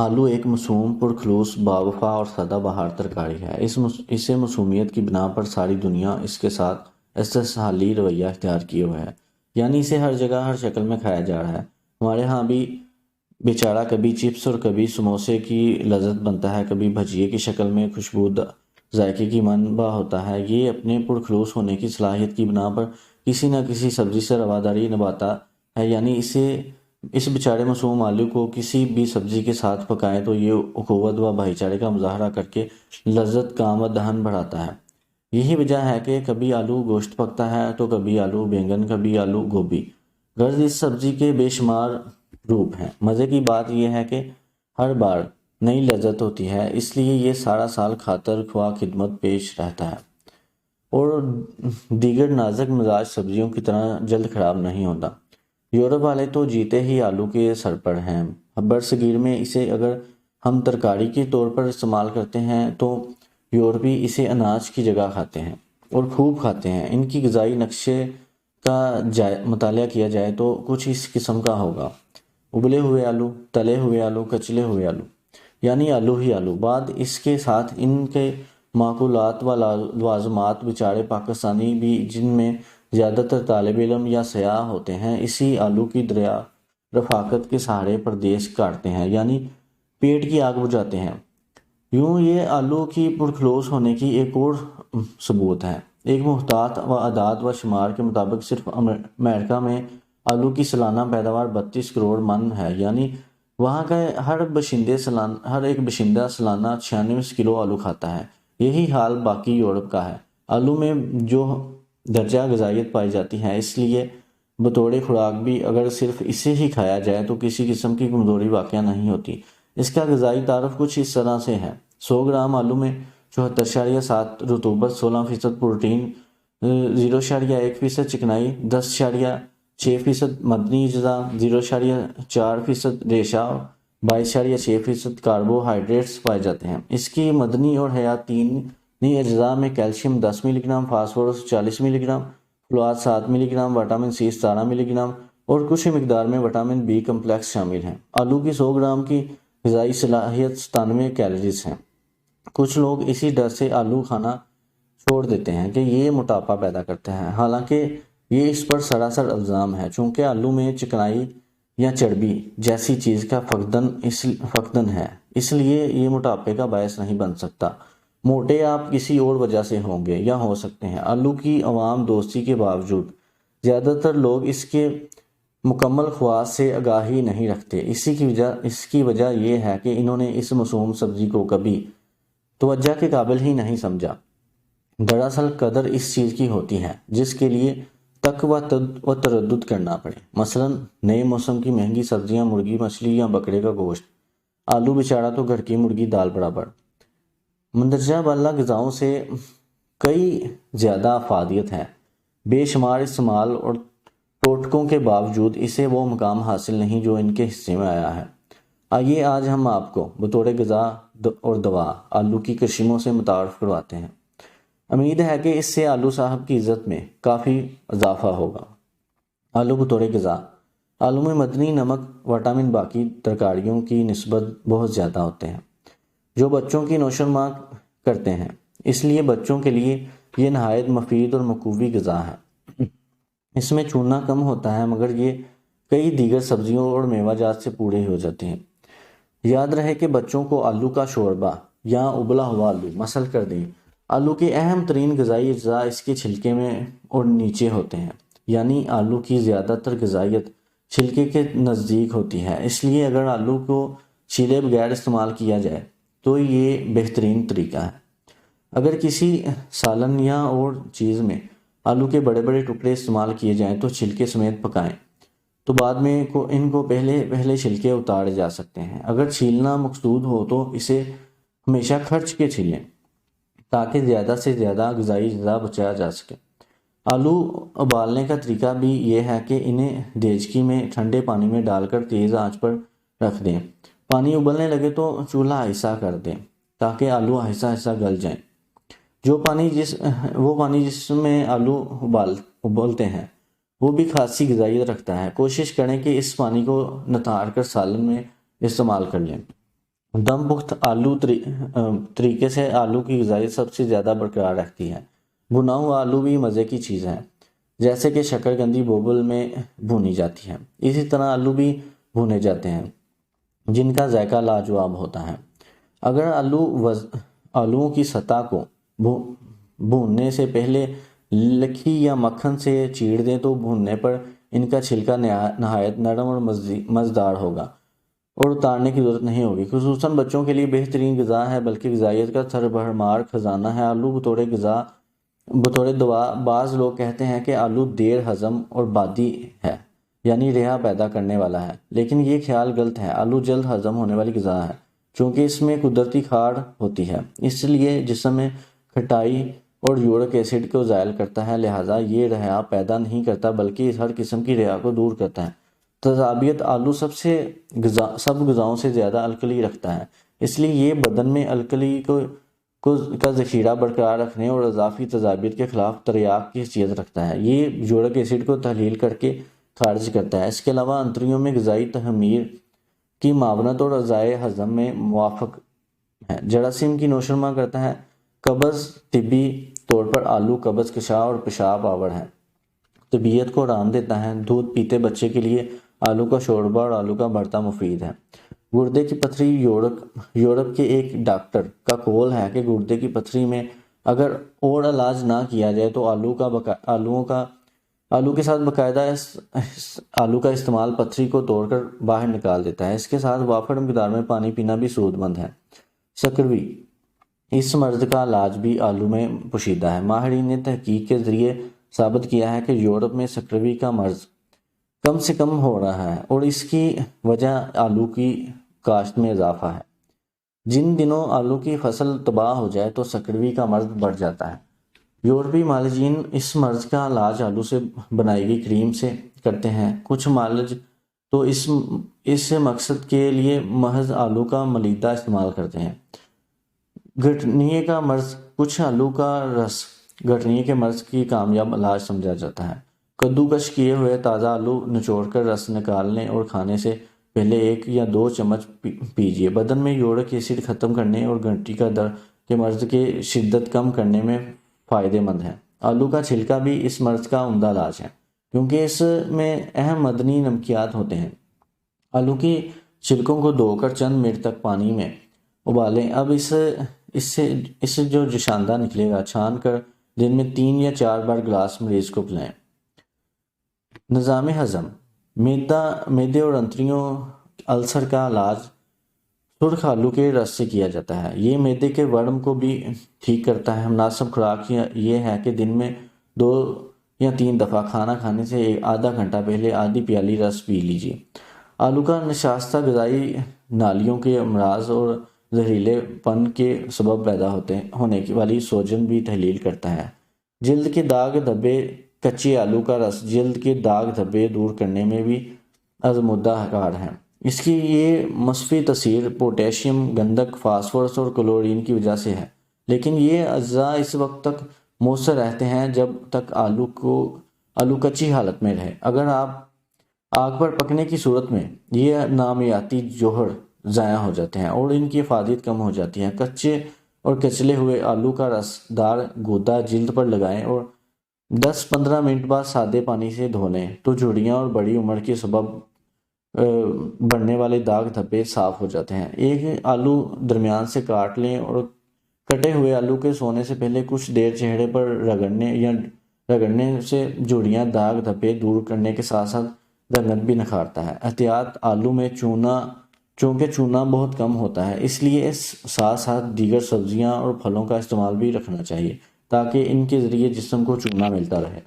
آلو ایک معصوم پرخلوص باوفا اور سادہ بہار ترکاری ہے۔ اسے معصومیت کی بنا پر ساری دنیا اس کے ساتھ استحصالی رویہ اختیار کیے ہوئے ہے، یعنی اسے ہر جگہ ہر شکل میں کھایا جا رہا ہے۔ ہمارے ہاں بھی بیچارہ کبھی چپس اور کبھی سموسے کی لذت بنتا ہے، کبھی بھجیے کی شکل میں خوشبودار ذائقے کی منبع ہوتا ہے۔ یہ اپنے پرخلوص ہونے کی صلاحیت کی بنا پر کسی نہ کسی سبزی سے رواداری نبھاتا ہے، یعنی اس بیچارے معصوم آلو کو کسی بھی سبزی کے ساتھ پکائیں تو یہ اخوت و بھائی چارے کا مظاہرہ کر کے لذت کام و دہن بڑھاتا ہے۔ یہی وجہ ہے کہ کبھی آلو گوشت پکتا ہے تو کبھی آلو بینگن، کبھی آلو گوبھی۔ غرض اس سبزی کے بے شمار روپ ہیں۔ مزے کی بات یہ ہے کہ ہر بار نئی لذت ہوتی ہے، اس لیے یہ سارا سال خاطر خواہ خدمت پیش رہتا ہے اور دیگر نازک مزاج سبزیوں کی طرح جلد خراب نہیں ہوتا۔ یورپ والے تو جیتے ہی آلو کے سر پر ہیں۔ برصغیر میں اسے اگر ہم ترکاری کے طور پر استعمال کرتے ہیں تو یورپی اسے اناج کی جگہ کھاتے ہیں اور خوب کھاتے ہیں۔ ان کی غذائی نقشے کا مطالعہ کیا جائے تو کچھ اس قسم کا ہوگا: ابلے ہوئے آلو، تلے ہوئے آلو، کچلے ہوئے آلو، یعنی آلو ہی آلو۔ بعد اس کے ساتھ ان کے معقولات و لوازمات۔ بیچارے پاکستانی بھی، جن میں زیادہ تر طالب علم یا سیاح ہوتے ہیں، اسی آلو کی دریا رفاقت کے سہارے پردیس کاٹتے ہیں، یعنی پیٹ کی آگ بجھاتے ہیں۔ یوں یہ آلو کی پرخلوص ہونے کی ایک اور ثبوت ہے۔ ایک محتاط و اعداد و شمار کے مطابق صرف امریکہ میں آلو کی سالانہ پیداوار 32 کروڑ من ہے، یعنی وہاں کا ہر ایک باشندہ سالانہ 96 کلو آلو کھاتا ہے۔ یہی حال باقی یورپ کا ہے۔ آلو میں جو درجہ غذائیت پائی جاتی ہے، اس لیے بطور خوراک بھی اگر صرف اسے ہی کھایا جائے تو کسی قسم کی کمزوری واقع نہیں ہوتی۔ اس کا غذائی تعارف کچھ اس طرح سے ہے: 100 گرام آلو میں 74.7 رطوبت، 16% پروٹین، 0.1% چکنائی، 10.6% معدنی اجزاء، 0.4% ریشہ، 22.6% کاربوہائیڈریٹس پائے جاتے ہیں۔ اس کی معدنی اور حیاتینی اجزاء میں کیلشیم 10 ملی گرام، فاسفورس 40 ملی گرام، فلوراس 7 ملی گرام، وٹامن سی 17 ملی گرام اور کچھ مقدار میں وٹامن بی کمپلیکس شامل ہیں۔ آلو کی 100 گرام کی غذائی صلاحیت 97 کیلوریز ہے۔ کچھ لوگ اسی ڈر سے آلو کھانا چھوڑ دیتے ہیں کہ یہ موٹاپا پیدا کرتا ہے، حالانکہ یہ اس پر سراسر الزام ہے۔ چونکہ آلو میں چکنائی یا چربی جیسی چیز کا فقدان ہے، اس لیے یہ موٹاپے کا باعث نہیں بن سکتا۔ موٹے آپ کسی اور وجہ سے ہوں گے یا ہو سکتے ہیں۔ آلو کی عوام دوستی کے باوجود زیادہ تر لوگ اس کے مکمل خواص سے آگاہی نہیں رکھتے۔ اس کی وجہ یہ ہے کہ انہوں نے اس معصوم سبزی کو کبھی توجہ کے قابل ہی نہیں سمجھا۔ دراصل قدر اس چیز کی ہوتی ہے جس کے لیے تک و تردد کرنا پڑے۔ مثلا نئے موسم کی مہنگی سبزیاں، مرغی، مچھلی یا بکرے کا گوشت۔ آلو بیچارہ تو گھر کی مرغی دال برابر۔ مندرجہ بالا غذاؤں سے کئی زیادہ افادیت ہے۔ بے شمار استعمال اور ٹوٹکوں کے باوجود اسے وہ مقام حاصل نہیں جو ان کے حصے میں آیا ہے۔ آئیے آج ہم آپ کو بطور غذا اور دوا آلو کی کشموں سے متعارف کرواتے ہیں۔ امید ہے کہ اس سے آلو صاحب کی عزت میں کافی اضافہ ہوگا۔ آلو بطور غذا۔ آلو میں معدنی، نمک، وٹامن باقی ترکاریوں کی نسبت بہت زیادہ ہوتے ہیں جو بچوں کی نوشوونما کرتے ہیں، اس لیے بچوں کے لیے یہ نہایت مفید اور مقوی غذا ہے۔ اس میں چونا کم ہوتا ہے مگر یہ کئی دیگر سبزیوں اور میوہ جات سے پورے ہو جاتے ہیں۔ یاد رہے کہ بچوں کو آلو کا شوربہ یا ابلا ہوا آلو مسل کر دیں۔ آلو کے اہم ترین غذائی اجزاء اس کے چھلکے میں اور نیچے ہوتے ہیں، یعنی آلو کی زیادہ تر غذائیت چھلکے کے نزدیک ہوتی ہے۔ اس لیے اگر آلو کو چھیلے بغیر استعمال کیا جائے تو یہ بہترین طریقہ ہے۔ اگر کسی سالن یا اور چیز میں آلو کے بڑے بڑے ٹکڑے استعمال کیے جائیں تو چھلکے سمیت پکائیں تو بعد میں ان کو پہلے چھلکے اتارے جا سکتے ہیں۔ اگر چھیلنا مقصود ہو تو اسے ہمیشہ کھرچ کے چھیلیں تاکہ زیادہ سے زیادہ غذائی اجزاء بچایا جا سکے۔ آلو ابالنے کا طریقہ بھی یہ ہے کہ انہیں دیگچی میں ٹھنڈے پانی میں ڈال کر تیز آنچ پر رکھ دیں۔ پانی ابلنے لگے تو چولہا آہستہ کر دیں تاکہ آلو آہستہ آہستہ گل جائیں۔ وہ پانی جس میں آلو ابلتے ہیں وہ بھی خاصی غذائیت رکھتا ہے۔ کوشش کریں کہ اس پانی کو نتھار کر سالن میں استعمال کر لیں۔ دم پخت طریقے سے آلو کی غذائیت سب سے زیادہ برقرار رہتی ہے۔ بھنا ہوا آلو بھی مزے کی چیز ہے، جیسے کہ شکرکندی بوبل میں بھونی جاتی ہے، اسی طرح آلو بھی بھونے جاتے ہیں جن کا ذائقہ لاجواب ہوتا ہے۔ اگر آلوؤں کی سطح کو بھوننے سے پہلے لکھی یا مکھن سے چیڑ دیں تو بھوننے پر ان کا چھلکا نہایت نرم اور مزیدار ہوگا اور اتارنے کی ضرورت نہیں ہوگی۔ خصوصاً بچوں کے لیے بہترین غذا ہے، بلکہ غذائیت کا سربمہار خزانہ ہے۔ آلو بطور دوا، بعض لوگ کہتے ہیں کہ آلو دیر ہضم اور بادی ہے، یعنی رہا پیدا کرنے والا ہے، لیکن یہ خیال غلط ہے۔ آلو جلد ہضم ہونے والی غذا ہے چونکہ اس میں قدرتی کھاڑ ہوتی ہے، اس لیے جسم میں کھٹائی اور یورک ایسڈ کو زائل کرتا ہے، لہٰذا یہ رہا پیدا نہیں کرتا بلکہ ہر قسم کی رہا کو دور کرتا ہے۔ تیزابیت: آلو سب غذاؤں سے زیادہ الکلی رکھتا ہے، اس لیے یہ بدن میں الکلی کا ذخیرہ برقرار رکھنے اور اضافی تیزابیت کے خلاف تریاق کی حیثیت رکھتا ہے۔ یہ یورک ایسڈ کو تحلیل کر کے خارج کرتا ہے۔ اس کے علاوہ انتڑیوں میں غذائی تخمیر کی معاونت اور اعضائے ہضم میں موافق ہے۔ جراثیم کی نوشرما کرتا ہے۔ قبض: طبی طور پر آلو قبض کشا اور پیشاب آور ہے، طبیعت کو آرام دیتا ہے۔ دودھ پیتے بچے کے لیے آلو کا شوربہ اور آلو کا بھرتا مفید ہے۔ گردے کی پتھری: یورپ کے ایک ڈاکٹر کا قول ہے کہ گردے کی پتھری میں اگر اور علاج نہ کیا جائے تو آلو کے ساتھ باقاعدہ آلو کا استعمال پتھری کو توڑ کر باہر نکال دیتا ہے۔ اس کے ساتھ وافر مقدار میں پانی پینا بھی سود مند ہے۔ سکروی: اس مرض کا علاج بھی آلو میں پوشیدہ ہے۔ ماہرین نے تحقیق کے ذریعے ثابت کیا ہے کہ یورپ میں سکروی کا مرض کم سے کم ہو رہا ہے اور اس کی وجہ آلو کی کاشت میں اضافہ ہے۔ جن دنوں آلو کی فصل تباہ ہو جائے تو سکروی کا مرض بڑھ جاتا ہے۔ یورپی معالجین اس مرض کا علاج آلو سے بنائی گئی کریم سے کرتے ہیں۔ کچھ معالج تو اس مقصد کے لیے محض آلو کا ملیدہ استعمال کرتے ہیں۔ گٹھنیے کا مرض: کچھ آلو کا رس گٹھنیے کے مرض کی کامیاب علاج سمجھا جاتا ہے۔ کدوکش کیے ہوئے تازہ آلو نچوڑ کر رس نکالنے اور کھانے سے پہلے 1 یا 2 چمچ پیجیے۔ بدن میں یورک ایسڈ ختم کرنے اور گھنٹی کا درد کے مرض کی شدت کم کرنے میں فائدہ مند ہے۔ آلو کا چھلکا بھی اس مرض کا عمدہ علاج ہے کیونکہ اس میں اہم معدنی نمکیات ہوتے ہیں۔ آلو کی چھلکوں کو دھو کر چند منٹ تک پانی میں ابالیں۔ اب اس سے جو جوشاندہ نکلے گا چھان کر دن میں 3 یا 4 بار گلاس مریض کو پلائیں۔ نظام ہضم: معدے اور انتڑیوں السر کا علاج سرخ آلو کے رس سے کیا جاتا ہے۔ یہ معدے کے ورم کو بھی ٹھیک کرتا ہے۔ مناسب خوراک یہ ہے کہ دن میں 2 یا 3 دفعہ کھانا کھانے سے آدھا گھنٹہ پہلے آدھی پیالی رس پی لیجیے۔ آلو کا نشاستہ غذائی نالیوں کے امراض اور زہریلے پن کے سبب پیدا ہونے والی سوجن بھی تحلیل کرتا ہے۔ جلد کے داغ دھبے: کچے آلو کا رس جلد کے داغ دھبے دور کرنے میں بھی آزمودہ کار ہے۔ اس کی یہ مصفی تاثیر پوٹیشیم، گندھک، فاسفورس اور کلورین کی وجہ سے ہے، لیکن یہ اجزاء اس وقت تک مؤثر رہتے ہیں جب تک آلو کچی حالت میں رہے۔ اگر آگ پر پکنے کی صورت میں یہ نامیاتی جوہر ضائع ہو جاتے ہیں اور ان کی افادیت کم ہو جاتی ہے۔ کچے اور کچلے ہوئے آلو کا رس دار گودا جلد پر لگائیں اور 10-15 منٹ بعد سادے پانی سے دھو لیں تو جھڑیاں اور بڑی عمر کے سبب بڑھنے والے داغ دھبے صاف ہو جاتے ہیں۔ ایک آلو درمیان سے کاٹ لیں اور کٹے ہوئے آلو کے سونے سے پہلے کچھ دیر چہرے پر رگڑنے سے جھڑیاں داغ دھبے دور کرنے کے ساتھ ساتھ رنگت بھی نکھارتا ہے۔ احتیاط: آلو میں چونکہ چونا بہت کم ہوتا ہے، اس لیے اس ساتھ ساتھ دیگر سبزیاں اور پھلوں کا استعمال بھی رکھنا چاہیے تاکہ ان کے ذریعے جسم کو چونا ملتا رہے۔